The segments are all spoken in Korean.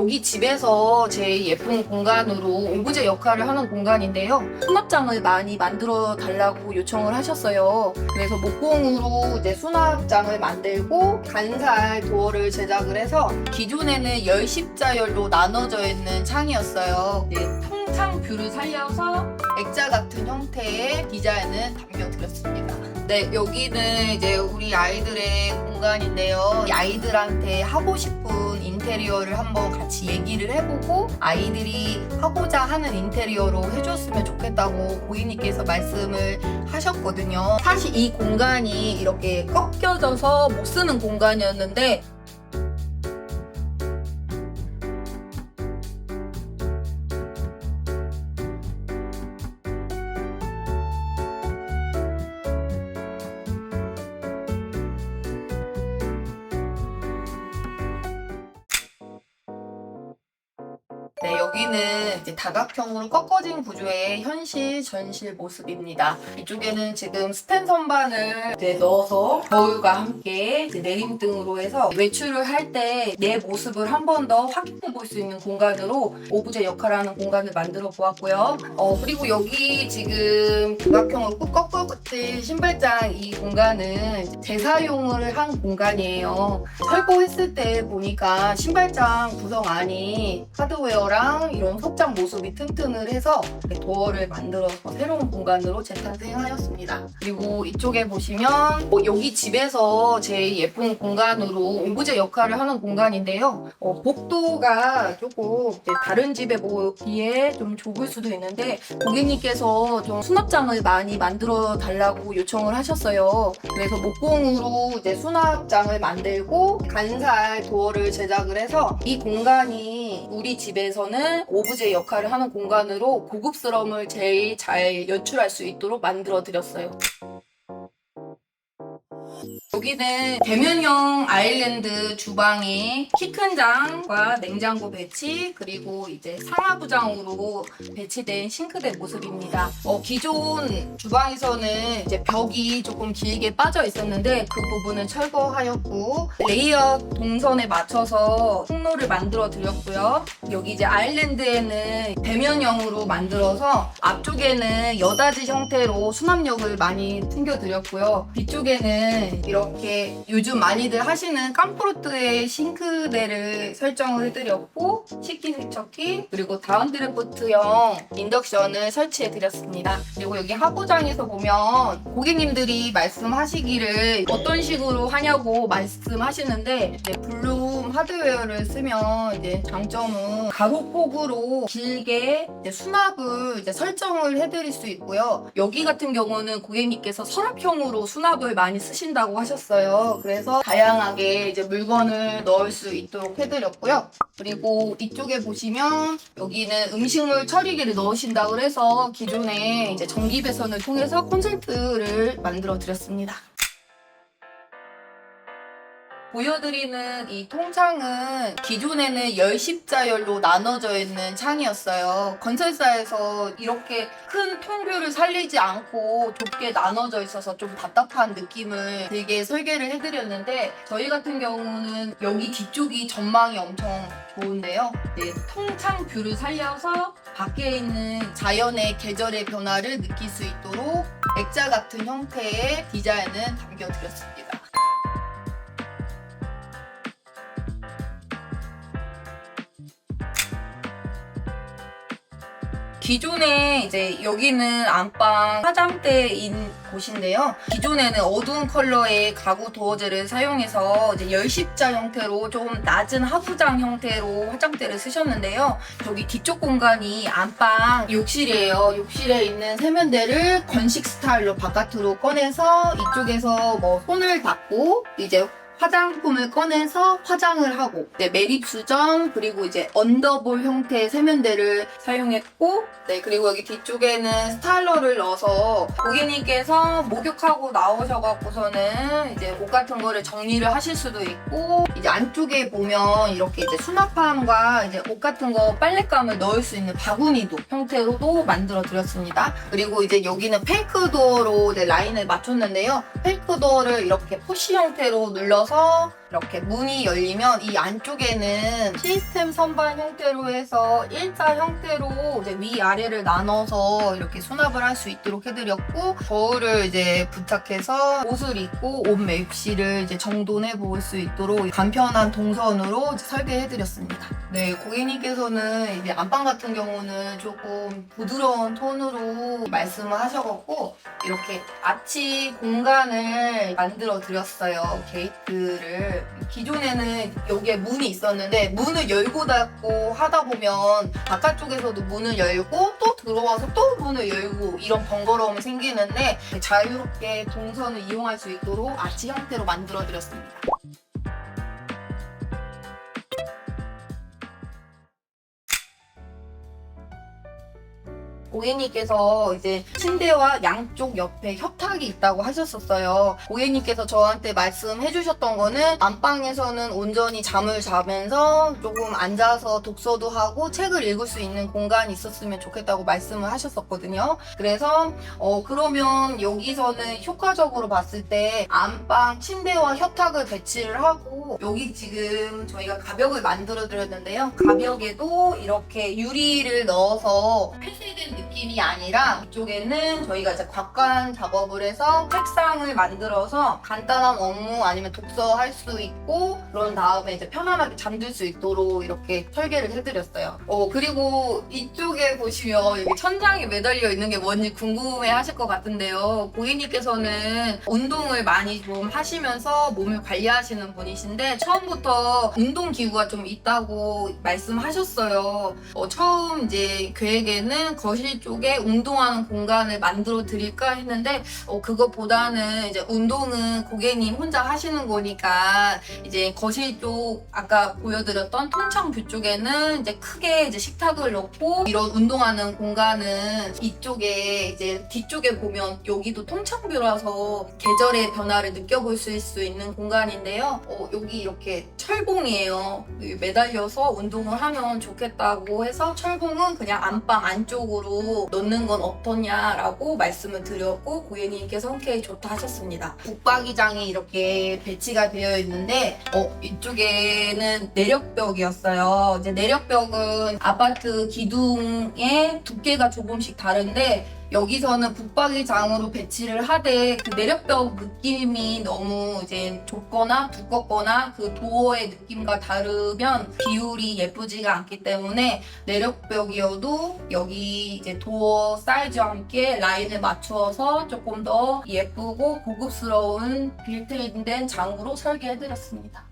여기 집에서 제일 예쁜 공간으로 오브제 역할을 하는 공간인데요. 수납장을 많이 만들어 달라고 요청을 하셨어요. 그래서 목공으로 이제 수납장을 만들고 간살 도어를 제작을 해서 기존에는 10십자열로 나눠져 있는 창이었어요. 통창 뷰를 살려서 액자 같은 형태의 디자인을 담겨드렸습니다. 네, 여기는 이제 우리 아이들의 공간인데요. 이 아이들한테 하고 싶은 인테리어를 한번 같이 얘기를 해보고 아이들이 하고자 하는 인테리어로 해줬으면 좋겠다고 고객님께서 말씀을 하셨거든요. 사실 이 공간이 이렇게 꺾여져서 못 쓰는 공간이었는데 네, 여기는 이제 다각형으로 꺾어진 구조의 현실 전실 모습입니다. 이쪽에는 지금 스텐 선반을 이제 넣어서 거울과 함께 이제 내림등으로 해서 외출을 할 때 내 모습을 한 번 더 확인해 볼 수 있는 공간으로 오브제 역할을 하는 공간을 만들어 보았고요. 그리고 여기 지금 다각형으로 꺾어진 신발장 이 공간은 재사용을 한 공간이에요. 철거했을 때 보니까 신발장 구성 안이 하드웨어랑 이런 속장 모습이 튼튼을 해서 도어를 만들어서 새로운 공간으로 재탄생하였습니다. 그리고 이쪽에 보시면 여기 집에서 제일 예쁜 공간으로 오브제 역할을 하는 공간인데요. 복도가 조금 다른 집에 비해 좀 좁을 수도 있는데 고객님께서 좀 수납장을 많이 만들어 달라고 요청을 하셨어요. 그래서 목공으로 이제 수납장을 만들고 간살 도어를 제작을 해서 이 공간이 우리 집에서는 오브제 역할을 하는 공간으로 고급스러움을 제일 잘 연출할 수 있도록 만들어 드렸어요. 여기는 대면형 아일랜드 주방에 키 큰 장과 냉장고 배치 그리고 이제 상하부장으로 배치된 싱크대 모습입니다. 기존 주방에서는 이제 벽이 조금 길게 빠져 있었는데 그 부분은 철거하였고 레이어 동선에 맞춰서 통로를 만들어 드렸고요. 여기 이제 아일랜드에는 대면형으로 만들어서 앞쪽에는 여닫이 형태로 수납력을 많이 숨겨 드렸고요. 뒤쪽에는 이렇게 요즘 많이들 하시는 깜프루트의 싱크대를 설정을 해드렸고 식기세척기 그리고 다운드래프트형 인덕션을 설치해 드렸습니다. 그리고 여기 하부장에서 보면 고객님들이 말씀하시기를 어떤 식으로 하냐고 말씀하시는데 블룸 하드웨어를 쓰면 이제 장점은 가로폭으로 길게 수납을 설정을 해드릴 수 있고요. 여기 같은 경우는 고객님께서 서랍형으로 수납을 많이 쓰신다고 하셨어요. 그래서 다양하게 이제 물건을 넣을 수 있도록 해드렸고요. 그리고 이쪽에 보시면 여기는 음식물 처리기를 넣으신다고 해서 기존에 이제 전기 배선을 통해서 콘센트를 만들어 드렸습니다. 보여드리는 이 통창은 기존에는 10십자열로 나눠져 있는 창이었어요. 건설사에서 이렇게 큰 통뷰를 살리지 않고 좁게 나눠져 있어서 좀 답답한 느낌을 들게 설계를 해드렸는데 저희 같은 경우는 여기 뒤쪽이 전망이 엄청 좋은데요. 통창 뷰를 살려서 밖에 있는 자연의 계절의 변화를 느낄 수 있도록 액자 같은 형태의 디자인을 담겨드렸습니다. 기존에 이제 여기는 안방 화장대인 곳인데요. 기존에는 어두운 컬러의 가구 도어제를 사용해서 이제 10십자 형태로 좀 낮은 하부장 형태로 화장대를 쓰셨는데요. 저기 뒤쪽 공간이 안방 욕실이에요. 욕실에 있는 세면대를 건식 스타일로 바깥으로 꺼내서 이쪽에서 뭐 손을 닦고 이제 화장품을 꺼내서 화장을 하고 매립 수정 그리고 이제 언더볼 형태의 세면대를 사용했고 그리고 여기 뒤쪽에는 스타일러를 넣어서 고객님께서 목욕하고 나오셔갖고서는 이제 옷 같은 거를 정리를 하실 수도 있고 이제 안쪽에 보면 이렇게 이제 수납함과 이제 옷 같은 거 빨랫감을 넣을 수 있는 바구니도 형태로도 만들어 드렸습니다. 그리고 이제 여기는 페이크 도어로 라인을 맞췄는데요. 페이크 도어를 이렇게 푸시 형태로 눌러서 이렇게 문이 열리면 이 안쪽에는 시스템 선반 형태로 해서 일자 형태로 이제 위아래를 나눠서 이렇게 수납을 할 수 있도록 해드렸고, 거울을 이제 부착해서 옷을 입고 옷 맵시를 이제 정돈해 볼 수 있도록 간편한 동선으로 이제 설계해드렸습니다. 네, 고객님께서는 이제 안방 같은 경우는 조금 부드러운 톤으로 말씀을 하셔갖고 이렇게 아치 공간을 만들어 드렸어요. 게이트를. 기존에는 여기에 문이 있었는데 문을 열고 닫고 하다 보면 바깥쪽에서도 문을 열고 또 들어와서 또 문을 열고 이런 번거로움이 생기는데 자유롭게 동선을 이용할 수 있도록 아치 형태로 만들어 드렸습니다. 고객님께서 이제 침대와 양쪽 옆에 협탁이 있다고 하셨었어요. 고객님께서 저한테 말씀해 주셨던 거는 안방에서는 온전히 잠을 자면서 조금 앉아서 독서도 하고 책을 읽을 수 있는 공간이 있었으면 좋겠다고 말씀을 하셨었거든요. 그래서 그러면 여기서는 효과적으로 봤을 때 안방 침대와 협탁을 배치를 하고, 여기 지금 저희가 가벽을 만들어 드렸는데요. 가벽에도 이렇게 유리를 넣어서 폐쇄된 느낌이 아니라 이쪽에는 저희가 이제 곽관 작업을 해서 책상을 만들어서 간단한 업무 아니면 독서할 수 있고, 그런 다음에 이제 편안하게 잠들 수 있도록 이렇게 설계를 해드렸어요. 그리고 이쪽에 보시면 여기 천장에 매달려 있는 게 뭔지 궁금해 하실 것 같은데요. 고객님께서는 운동을 많이 좀 하시면서 몸을 관리하시는 분이신데 처음부터 운동기구가 좀 있다고 말씀하셨어요. 처음 이제 계획에는 거실 쪽에 운동하는 공간을 만들어 드릴까 했는데 그것보다는 이제 운동은 고객님 혼자 하시는 거니까 이제 거실 쪽 아까 보여드렸던 통창뷰 쪽에는 이제 크게 이제 식탁을 넣고, 이런 운동하는 공간은 이쪽에 이제 뒤쪽에 보면 여기도 통창뷰라서 계절의 변화를 느껴볼 수 있는 공간인데요. 여기 이렇게 철봉이에요. 여기 매달려서 운동을 하면 좋겠다고 해서 철봉은 그냥 안방 안쪽으로 넣는 건 어떠냐라고 말씀을 드렸고, 고객님께서 흔쾌히 좋다 하셨습니다. 북박이장이 이렇게 배치가 되어 있는데 이쪽에는 내력벽이었어요. 이제 내력벽은 아파트 기둥의 두께가 조금씩 다른데 여기서는 북박이장으로 배치를 하되 그 내력벽 느낌이 너무 이제 좁거나 두껍거나 그 도어의 느낌과 다르면 비율이 예쁘지가 않기 때문에 내력벽이어도 여기 이제 도어 사이즈와 함께 라인을 맞추어서 조금 더 예쁘고 고급스러운 빌트인된 장으로 설계해드렸습니다.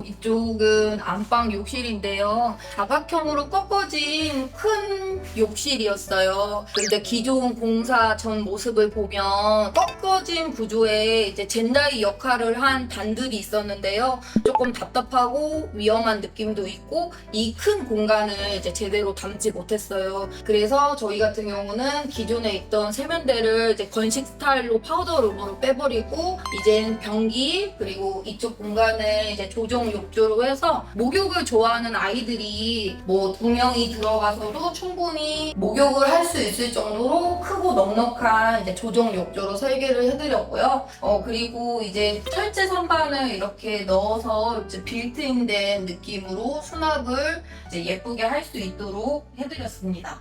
이쪽은 안방 욕실인데요. 다각형으로 꺾어진 큰 욕실이었어요. 근데 기존 공사 전 모습을 보면 꺾어진 구조에 이제 젠다이 역할을 한 단들이 있었는데요. 조금 답답하고 위험한 느낌도 있고 이 큰 공간을 이제 제대로 담지 못했어요. 그래서 저희 같은 경우는 기존에 있던 세면대를 이제 건식 스타일로 파우더 룸으로 빼버리고 이젠 변기 그리고 이쪽 공간을 이제 조정 욕조로 해서 목욕을 좋아하는 아이들이 뭐 2명이 들어가서도 충분히 목욕을 할 수 있을 정도로 크고 넉넉한 이제 조정 욕조로 설계를 해드렸고요. 그리고 이제 철제 선반을 이렇게 넣어서 이제 빌트인된 느낌으로 수납을 이제 예쁘게 할 수 있도록 해드렸습니다.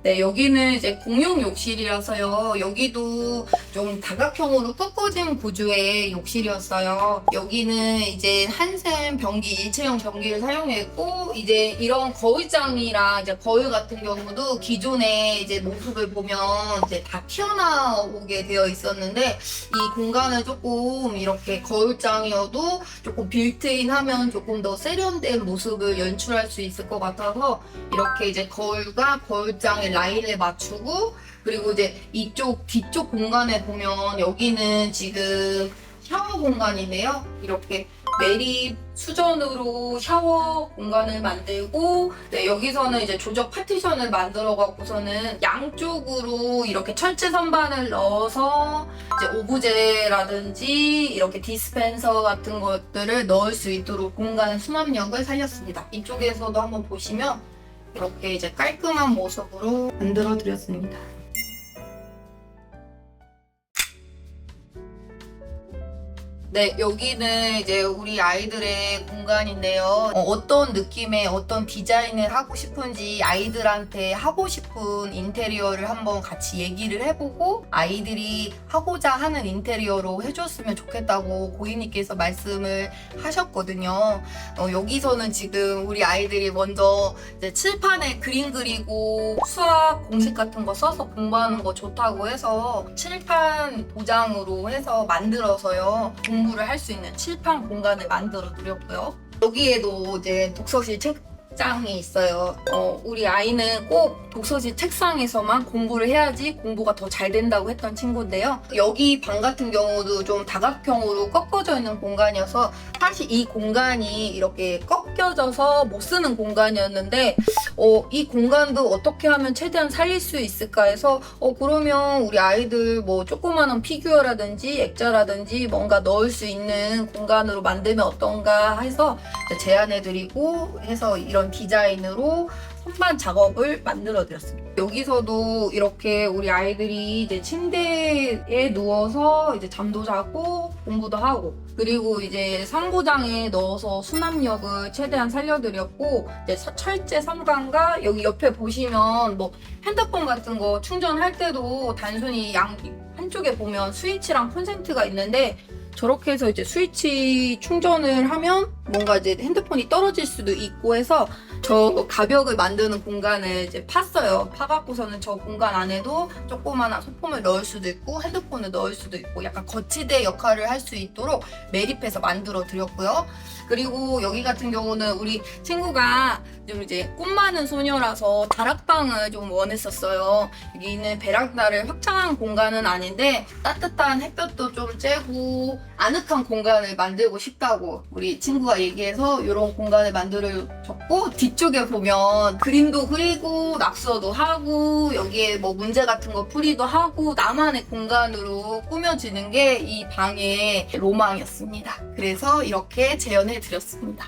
네, 여기는 이제 공용 욕실이라서요. 여기도 좀 다각형으로 꺾어진 구조의 욕실이었어요. 여기는 이제 한샘 변기, 일체형 변기를 사용했고, 이제 이런 거울장이랑 이제 거울 같은 경우도 기존의 이제 모습을 보면 이제 다 튀어나오게 되어 있었는데, 이 공간을 조금 이렇게 거울장이어도 조금 빌트인하면 조금 더 세련된 모습을 연출할 수 있을 것 같아서 이렇게 이제 거울과 거울장의 라인을 맞추고, 그리고 이제 이쪽 뒤쪽 공간에 보면 여기는 지금 샤워 공간인데요. 이렇게 매립 수전으로 샤워 공간을 만들고, 네, 여기서는 이제 조적 파티션을 만들어 갖고서는 양쪽으로 이렇게 철제 선반을 넣어서 이제 오브제라든지 이렇게 디스펜서 같은 것들을 넣을 수 있도록 공간 수납력을 살렸습니다. 이쪽에서도 한번 보시면 이렇게 이제 깔끔한 모습으로 만들어 드렸습니다. 네, 여기는 이제 우리 아이들의 공간인데요. 어떤 느낌의 어떤 디자인을 하고 싶은지 아이들한테 하고 싶은 인테리어를 한번 같이 얘기를 해보고 아이들이 하고자 하는 인테리어로 해줬으면 좋겠다고 고객님께서 말씀을 하셨거든요. 여기서는 지금 우리 아이들이 먼저 이제 칠판에 그림 그리고 수학 공식 같은 거 써서 공부하는 거 좋다고 해서 칠판 도장으로 해서 만들어서요. 공부를 할 수 있는 칠판 공간을 만들어 드렸고요. 여기에도 이제 독서실 책장이 있어요. 우리 아이는 꼭 독서실 책상에서만 공부를 해야지 공부가 더 잘 된다고 했던 친구인데요. 여기 방 같은 경우도 좀 다각형으로 꺾어져 있는 공간이어서 사실 이 공간이 이렇게 꺾여져서 못 쓰는 공간이었는데 이 공간도 어떻게 하면 최대한 살릴 수 있을까 해서 그러면 우리 아이들 뭐 조그마한 피규어라든지 액자라든지 뭔가 넣을 수 있는 공간으로 만들면 어떤가 해서 제안해드리고 해서 이런 디자인으로 선반 작업을 만들어 드렸습니다. 여기서도 이렇게 우리 아이들이 이제 침대에 누워서 이제 잠도 자고 공부도 하고 그리고 이제 상부장에 넣어서 수납력을 최대한 살려드렸고 이제 철제 선반과 여기 옆에 보시면 뭐 핸드폰 같은 거 충전할 때도 단순히 한쪽에 보면 스위치랑 콘센트가 있는데 저렇게 해서 이제 스위치 충전을 하면 뭔가 이제 핸드폰이 떨어질 수도 있고 해서 저 가벽을 만드는 공간을 이제 팠어요. 파갖고서는 저 공간 안에도 조그마한 소품을 넣을 수도 있고 핸드폰을 넣을 수도 있고 약간 거치대 역할을 할 수 있도록 매립해서 만들어 드렸고요. 그리고 여기 같은 경우는 우리 친구가 좀 이제 꿈 많은 소녀라서 다락방을 좀 원했었어요. 여기는 베란다를 확장한 공간은 아닌데 따뜻한 햇볕도 좀 쬐고 아늑한 공간을 만들고 싶다고 우리 친구가 얘기해서 이런 공간을 만들어줬고 뒤쪽에 보면 그림도 그리고 낙서도 하고 여기에 뭐 문제 같은 거 풀이도 하고 나만의 공간으로 꾸며지는 게 이 방의 로망이었습니다. 그래서 이렇게 재현해 드렸습니다.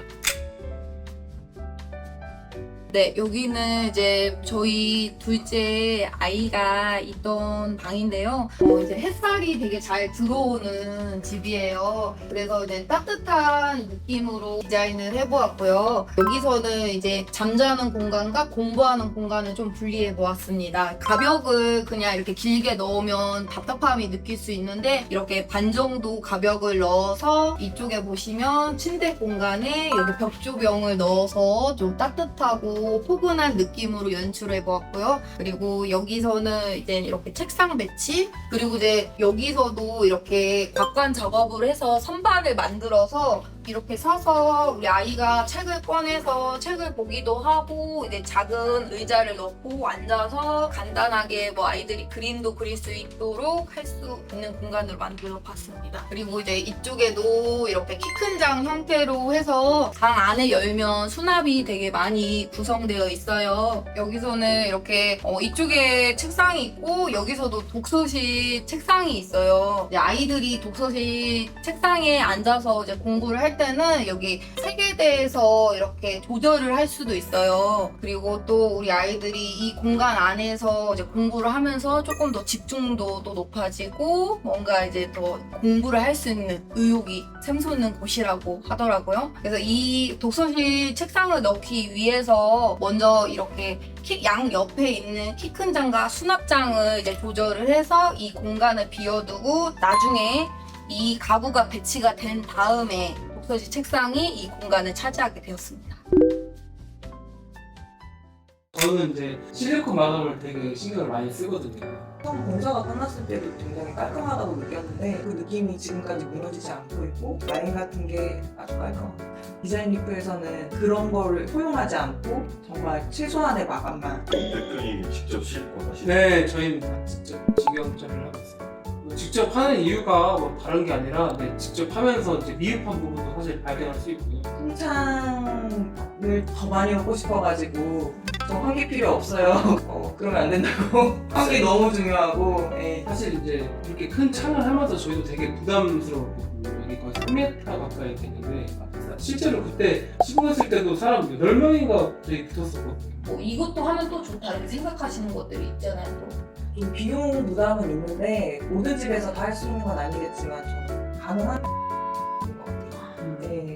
네, 여기는 이제 저희 둘째 아이가 있던 방인데요. 이제 햇살이 되게 잘 들어오는 집이에요. 그래서 이제 따뜻한 느낌으로 디자인을 해보았고요. 여기서는 이제 잠자는 공간과 공부하는 공간을 좀 분리해 보았습니다. 가벽을 그냥 이렇게 길게 넣으면 답답함이 느낄 수 있는데 이렇게 반 정도 가벽을 넣어서 이쪽에 보시면 침대 공간에 여기 벽조병을 넣어서 좀 따뜻하고 포근한 느낌으로 연출해 보았고요. 그리고 여기서는 이제 이렇게 책상 배치 그리고 이제 여기서도 이렇게 곽관 작업을 해서 선반을 만들어서 이렇게 서서 우리 아이가 책을 꺼내서 책을 보기도 하고 이제 작은 의자를 넣고 앉아서 간단하게 뭐 아이들이 그림도 그릴 수 있도록 할 수 있는 공간으로 만들어 봤습니다. 그리고 이제 이쪽에도 이렇게 키 큰 장 형태로 해서 방 안에 열면 수납이 되게 많이 구성되어 있어요. 여기서는 이렇게 이쪽에 책상이 있고 여기서도 독서실 책상이 있어요. 이제 아이들이 독서실 책상에 앉아서 이제 공부를 할 때는 여기 세계대에서 이렇게 조절을 할 수도 있어요. 그리고 또 우리 아이들이 이 공간 안에서 이제 공부를 하면서 조금 더 집중도도 높아지고 뭔가 이제 더 공부를 할 수 있는 의욕이 샘솟는 곳이라고 하더라고요. 그래서 이 독서실 책상을 넣기 위해서 먼저 이렇게 양 옆에 있는 키 큰 장과 수납장을 이제 조절을 해서 이 공간을 비워두고 나중에 이 가구가 배치가 된 다음에 독서실 책상이 이 공간을 차지하게 되었습니다. 저는 이제 실리콘 마감을 되게 신경을 많이 쓰거든요. 처음 공사가 끝났을 때도 굉장히 깔끔하다고 느꼈는데 그 느낌이 지금까지 무너지지 않고 있고 라인 같은 게 아주 깔끔합니다. 디자인 리프에서는 그런 거를 포용하지 않고 정말 최소한의 마감만. 대표님이 직접 싣고 하시는 네, 저희는 다 직접 직영 처리를 하고 있어요. 직접 하는 이유가 뭐 다른 게 아니라 직접 하면서 이제 미흡한 부분도 사실 발견할 수 있고요. 칭찬을 더 많이 얻고 싶어가지고 저 환기 필요 없어요. 그러면 안 된다고. 환기 너무 중요하고. 네. 사실 이제 이렇게 큰 창을 하면서 저희도 되게 부담스러웠거든요. 이게 거의 3m 가까이 되는데 실제로 그때 시공했을 때도 사람 10명인가 저희 붙었었거든요. 이것도 하면 또 좋다 이렇게 생각하시는 것들이 있잖아요. 또. 좀 비용 부담은 있는데 모든 집에서 다 할 수 있는 건 아니겠지만 저는 가능한 네.